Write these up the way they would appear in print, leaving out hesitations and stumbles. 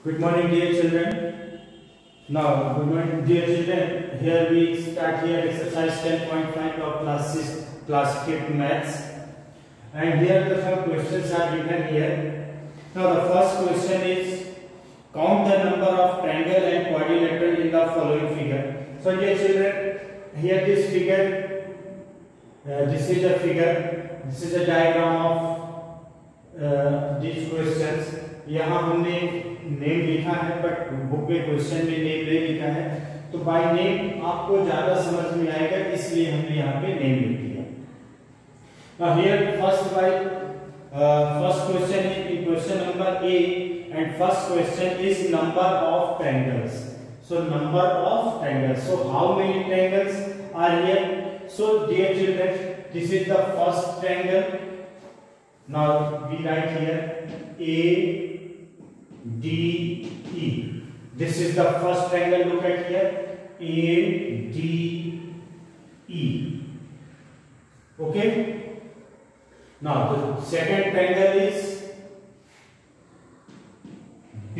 Good morning, dear children. Now, good morning, dear children. Here we start here exercise 10.5 of class 5th maths. And here the some questions are given here. Now, the first question is count the number of triangle and quadrilateral in the following figure. So, dear children, here this figure, this is a figure. This is a diagram of these questions. यहाँ हमने name लिखा है but book में question में name नहीं लिखा है, तो बाय नेम आपको ज्यादा समझ में आएगा, इसलिए हमने यहाँ पे नेम लिख दिया। Now here first question is question number A, and first question is number of triangles. So number of triangles. So how many triangles are here? So dear children, this is the first triangle. Now we write here A D E. This is the first triangle. Look at here, A D E. Okay. Now the second triangle is B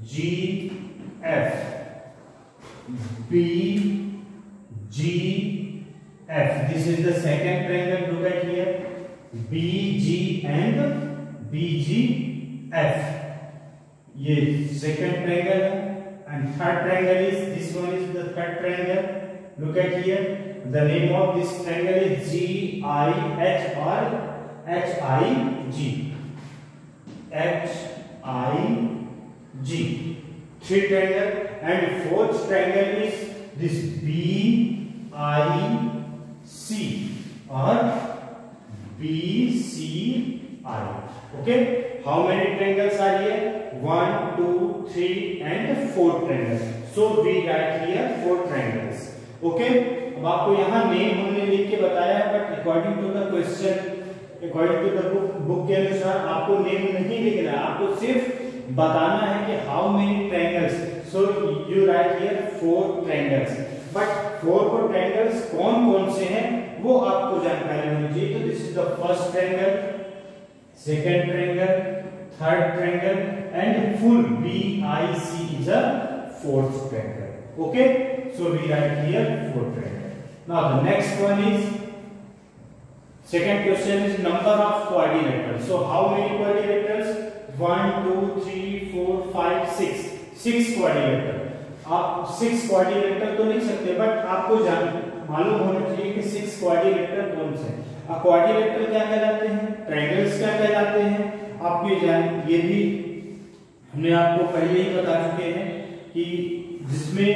G F. B G F. This is the second triangle. Look at here, B G and BGF. ये second triangle है, and third triangle is this one is the third triangle. Look at here. The name of this triangle is GIH or HIG. HIG. Three triangle, and fourth triangle is this BIC or BCI. Okay, how many triangles are here? 1, 2, 3 and 4 triangles. So we write here 4 triangles. Okay, अब आपको यहाँ name हमने लिख के बताया है, but according to the question, according to the book के अनुसार आपको नेम नहीं लिखना है, आपको सिर्फ बताना है कि how many triangles. So you right here 4 triangles, but 4 triangles कौन कौन से हैं वो आपको जानकारी होनी चाहिए. तो this is the first triangle, second triangle, third triangle, and full BIC is a fourth triangle. Okay, so we write here 4 triangle. Now the next one is, second question is number of quadrilaterals. So how many quadrilaterals? 1, 2, 3, 4, 5, 6. 6 quadrilateral. आप 6 quadrilateral तो लिख सकते हैं, but आपको मालूम होना चाहिए कि 6 quadrilateral कौन से हैं. क्वाड्रिलेटरल क्या कहलाते हैं, ट्रायंगल्स क्या कहलाते हैं, आप ये भी हमने आपको पहले ही बता चुके हैं कि जिसमें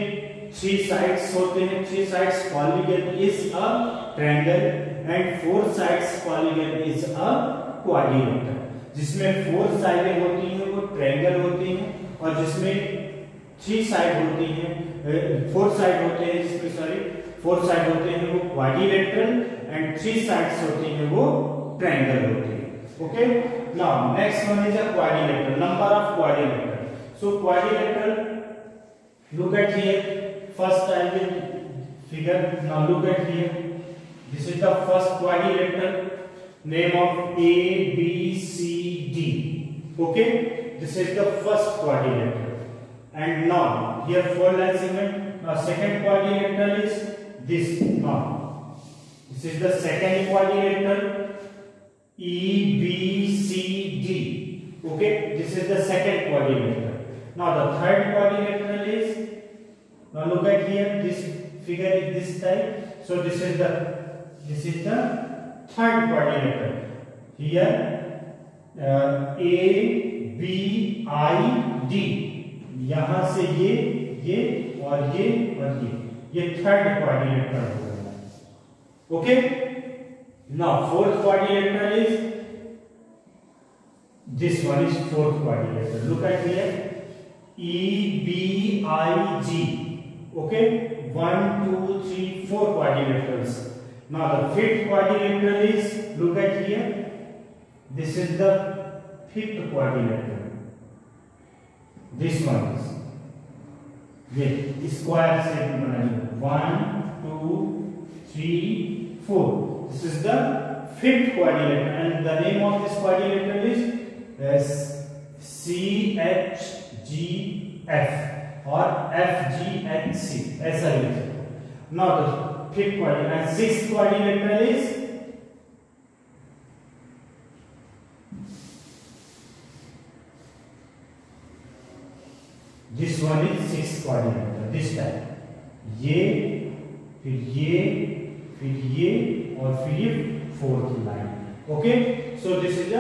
3 साइड्स होते हैं, 3 sides polygon is a triangle and 4 sides polygon is a quadrilateral. जिसमें 4 साइडें होती हैं वो ट्रायंगल होती हैं, और जिसमें 3 साइड होती हैं, 4 साइड होते हैं, जिसमें 4 साइड होते हैं वो क्वाड्रिलेटरल, and 3 sides होती हैं वो triangle होती है. Okay, now next one is a quadrilateral. Number of quadrilateral. So quadrilateral, look at here, first I will figure. Now look at here, this is the first quadrilateral, name of A B C D. Okay, this is the first quadrilateral, and now here 4 line segment. Now second quadrilateral is this. Now this is the second quadrilateral, EBCD. Okay, this is the second quadrilateral. Now the third quadrilateral is, now look at here, this figure is this type. So this is the third quadrilateral. Here ABID. यहाँ से ये और ये third quadrilateral. Okay, now fourth quadrilateral is this one is fourth quadrilateral. Look at here, EBIG. Okay, 1, 2, 3, 4 quadrilaterals. Now the fifth quadrilateral is, look at here, this is the fifth quadrilateral. This one is square shape बना है, 1, 2, 3, 4. This is the fifth quadrilateral, and the name of this quadrilateral is CHGF और FGHC, ऐसा लिख सकते हो। Now the fifth quadrilateral and sixth quadrilateral is this one is sixth quadrilateral, this type, ये फिर ये फिर ये और फिर ये fourth line. Okay, so this is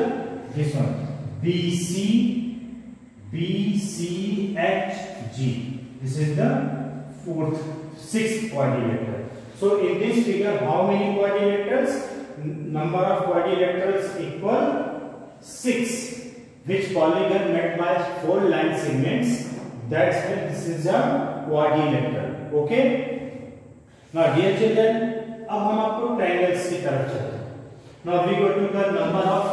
this one BC BCHG, this is the sixth quadrilateral. So in this figure, how many quadrilaterals? Number of quadrilaterals equal 6. Which polygon met by 4 line segments? That's why this is a quadrilateral. Okay. Now dear children, अब हम आपको triangles की तरफ चलते हैं. Now we go to the number of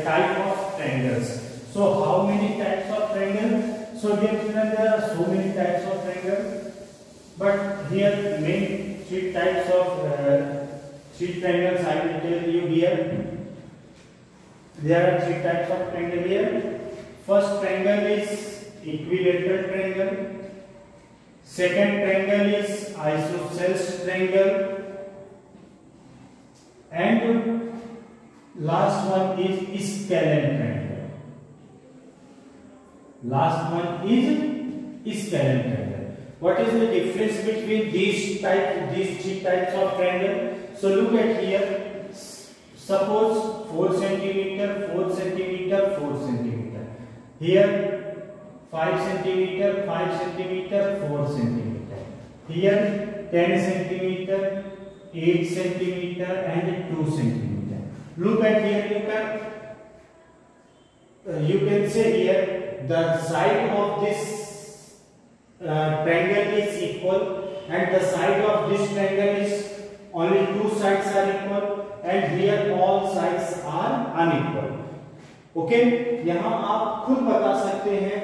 type of triangles. So how many types of triangle? So dear children, there are so many types of triangle, but here main three types of three triangles I will tell you here. There are three types of triangle here. First triangle is equilateral triangle. Second triangle is isosceles triangle, and last one is scalene triangle. Last one is scalene triangle. What is the difference between these three types of triangle? So look at here. Suppose 4 centimeter, 4 centimeter, 4 centimeter. Here 5 centimeter, 5 centimeter, 4 centimeter. Here 10 centimeter, 8 centimeter, and 2 centimeter. Look at here. You can say here the side of this triangle is equal, and the side of this triangle is only 2 sides are equal, and here all sides are unequal. Okay, यहाँ आप खुद बता सकते हैं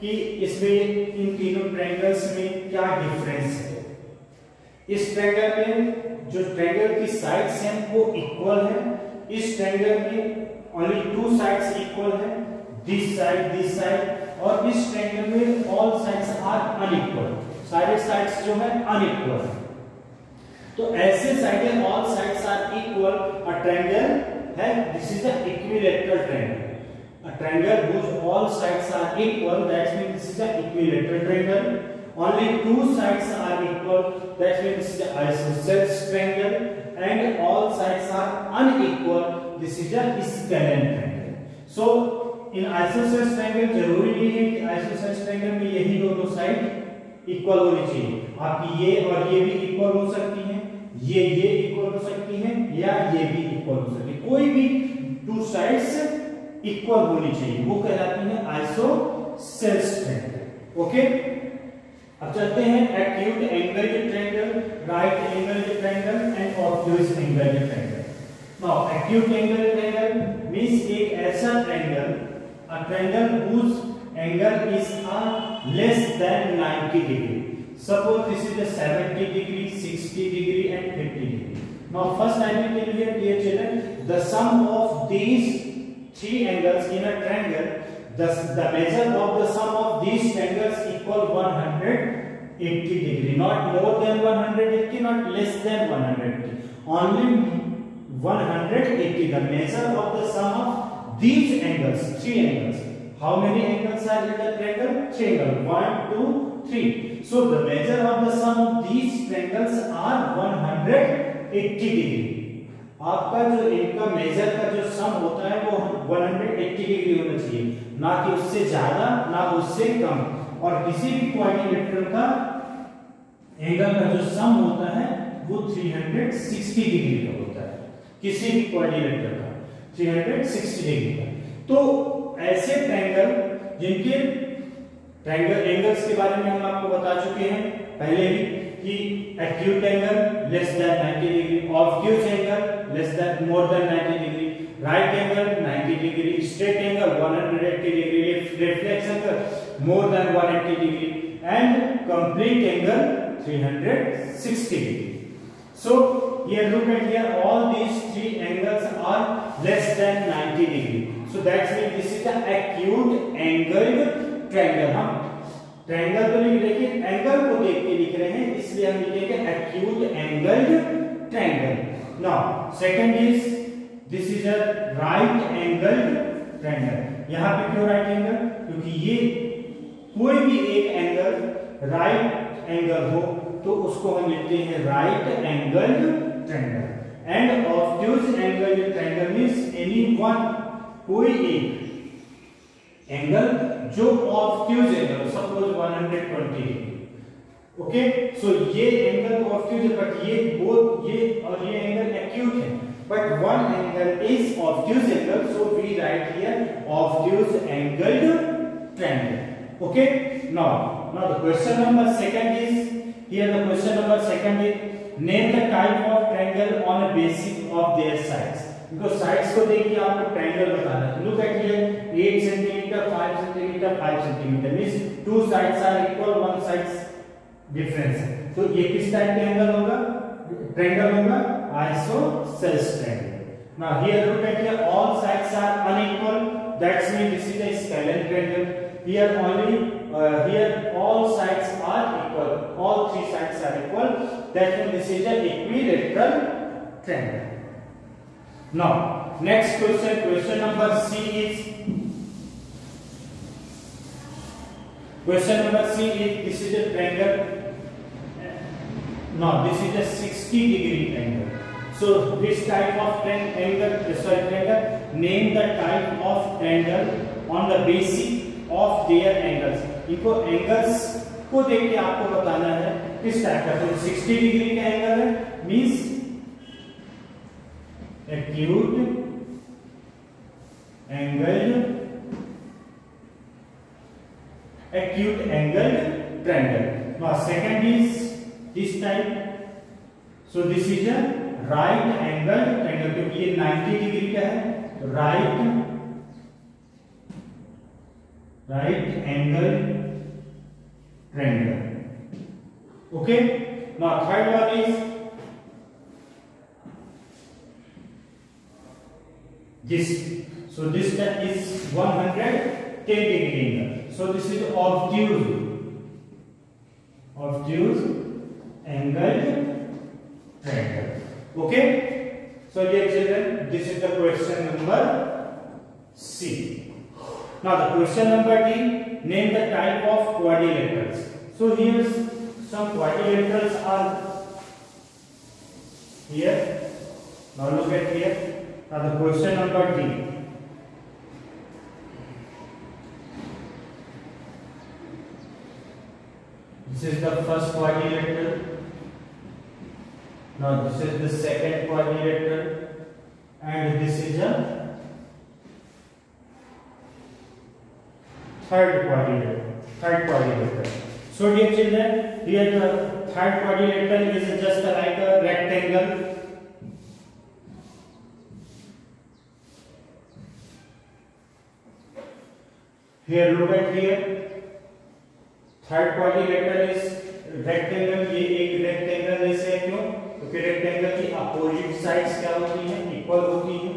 कि इसमें इन तीनों triangles में क्या डिफरेंस है। इस ट्रायंगल में जो ट्रायंगल की साइड्स हैं वो इक्वल है, इस ट्रायंगल में ओनली 2 साइड्स इक्वल है, दिस साइड, और इस ट्रायंगल में ऑल साइड्स आर अनइक्वल, सारे साइड्स जो है अनइक्वल है। तो ऐसे side all sides are equal, a triangle है, this is the equilateral triangle. A triangle whose all sides are equal, that means this is an equilateral triangle. Only 2 sides are equal, that means this is an isosceles triangle, and all sides are unequal, this is a scalene triangle. So in isosceles triangle जरूरी नहीं है कि isosceles triangle में यही दोनों side equal होनी चाहिए, आपकी ये और ये भी इक्वल हो सकती हैं, ये इक्वल हो सकती हैं, या ये भी इक्वल हो सकती है, कोई भी 2 साइड्स इक्वल होनी चाहिए, वो कहलाती है आइसोसेल्स ट्रायंगल। ओके, अब चलते हैं acute angle triangle, right angle triangle and obtuse angle triangle. Now acute angle triangle means एक ऐसा triangle, a triangle whose angle is less than 90 degree. Suppose this is 70 degree, 60 degree and 50 degree. Now first I will tell you, dear children, the sum of these 3 angles in a triangle, the measure of the sum of these triangles equal 180 degree, not more than 180, not less than 180, only 180. The measure of the sum of these angles, 3 angles. How many angles are in the triangle? 3 angles, 1 2 3. So the measure of the sum of these triangles are 180 degree. आपका जो इनका major का जो सम होता है वो 180 degree होना चाहिए, ना कि उससे ज्यादा ना उससे कम। और किसी भी क्वाड्रिलेटरल का एंगल का जो सम होता है वो 360 डिग्री का होता है, किसी भी क्वाड्रिलेटरल का 360 डिग्री का। तो ऐसे ट्रायंगल जिनके ट्रायंगल एंगल्स के बारे में हम आपको बता चुके हैं पहले ही कि acute angle less than 90 degree, obtuse angle less than more than 90 degree, right angle 90 degree, straight angle 180 degree, reflex angle more than 180 degree, and complete angle 360 degree. So here look at here, all these 3 angles are less than 90 degree. So that's mean this is the acute angled triangle. हम triangle तो नहीं लिखे, angle को देख के लिख रहे हैं, इसलिए हम लिखेंगे acute angled triangle. Now second is this is a right angled triangle. यहां पे क्यों राइट एंगल? क्योंकि ये कोई भी एक एंगल राइट एंगल हो तो उसको हम लिखते हैं right angled triangle. And obtuse angled triangle means any one, कोई एक एंगल जो obtuse angle, suppose 120 degree. Okay, so ये एंगल ऑब्ट्यूज है, बट ये बोथ ये और ये एंगल एक्यूट है, but one angle is obtuse angle, so we write here obtuse angled triangle. Okay, now the question number second is, here the question number second is name the type of triangle on a basis of their sides। इनको sides को देखिए आपको triangle बताना है। Look at here 8 centimetre 5 centimetre 5 centimetre means two sides are equal, one sides difference है। तो ये किस टाइप का एंगल होगा? ट्रायंगल होगा isosceles triangle. Now here look at here all sides are unequal, that's mean this is a scalene triangle. Here only here all sides are equal, all three sides are equal, that means this is an equilateral triangle. Now next question, question number C is, question number C is, this is a triangle, no this is a 60-degree angle. So this type of triangle, name the type of triangle on the basis of their angles। इनको angles को देख के आपको बताना है किस type का। तो 60 डिग्री का एंगल है means acute angled triangle. Now second is this type, so this is a right angled triangle, क्योंकि ये 90 डिग्री का है, right angle triangle। okay, now third one is this, so this is 110 degree angle, so this is obtuse angled triangle। okay, so dear children, this is the question number C। Now the question number D, name the type of quadrilaterals। So here some quadrilaterals are here। Now look at here, now the question number D, this is the first quadrilateral, now this is the second quadrilateral, and this is a third quadrilateral। So dear children, here the third quadrilateral is just like a rectangle। Here look at here, third quadrilateral is rectangle। ये एक rectangle जैसे है, क्यों? क्योंकि rectangle की opposite sides क्या होती हैं? इक्वल होती हैं।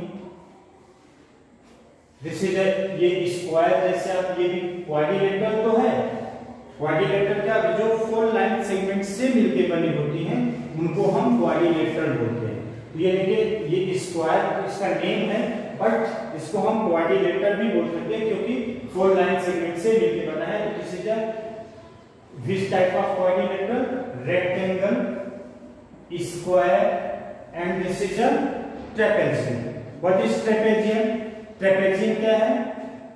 दिस इज ये स्क्वायर जैसे आप, ये भी क्वाड्रिलेटरल तो है। क्वाड्रिलेटरल क्या, जो 4 लाइन सेगमेंट से मिलके बनी होती हैं उनको हम क्वाड्रिलेटरल बोलते हैं। ये देखिए ये स्क्वायर इसका नेम है, बट इसको हम क्वाड्रिलेटरल भी बोल सकते हैं क्योंकि 4 लाइन सेगमेंट से मिलके बना है। तो this is a which type of quadrilateral? Rectangle, square, and this is a trapezium। What is trapezium? Trapezium क्या है?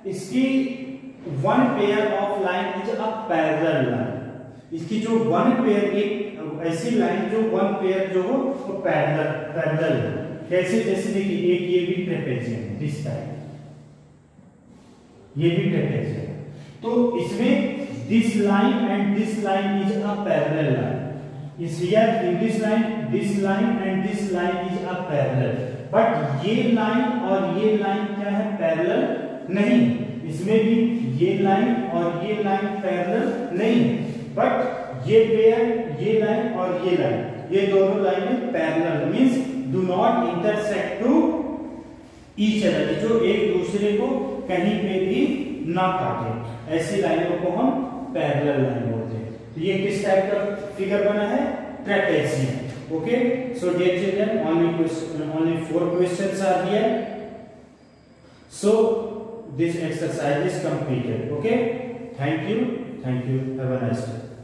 इसकी one pair of line is a parallel line. इसकी जो वन पेयर, एक ऐसी लाइन जो वन पेयर जो हो वो पैरेलल है। कैसे? जैसे देखिए एक ये भी ट्रेपेजियम है, दिस टाइप, ये भी ट्रेपेजियम। तो इसमें this line and this line is a parallel line. इस here in this line and this line is a parallel, but ये लाइन और ये लाइन क्या है? पैरेलल नहीं। इसमें भी ये लाइन और ये लाइन पैरेलल नहीं, बट ये पेयर, ये लाइन और ये लाइन, ये दोनों लाइनें parallel means do not intersect to each other, जो एक दूसरे को कहीं पे भी ना काटे, ऐसी लाइनों को हम पैरेलल लाइन बोलते हैं। तो ये किस टाइप का फिगर बना है? Trapezium. Okay, so dear children, only 4 questions are here. So this exercise is completed. Okay, thank you, have a nice day.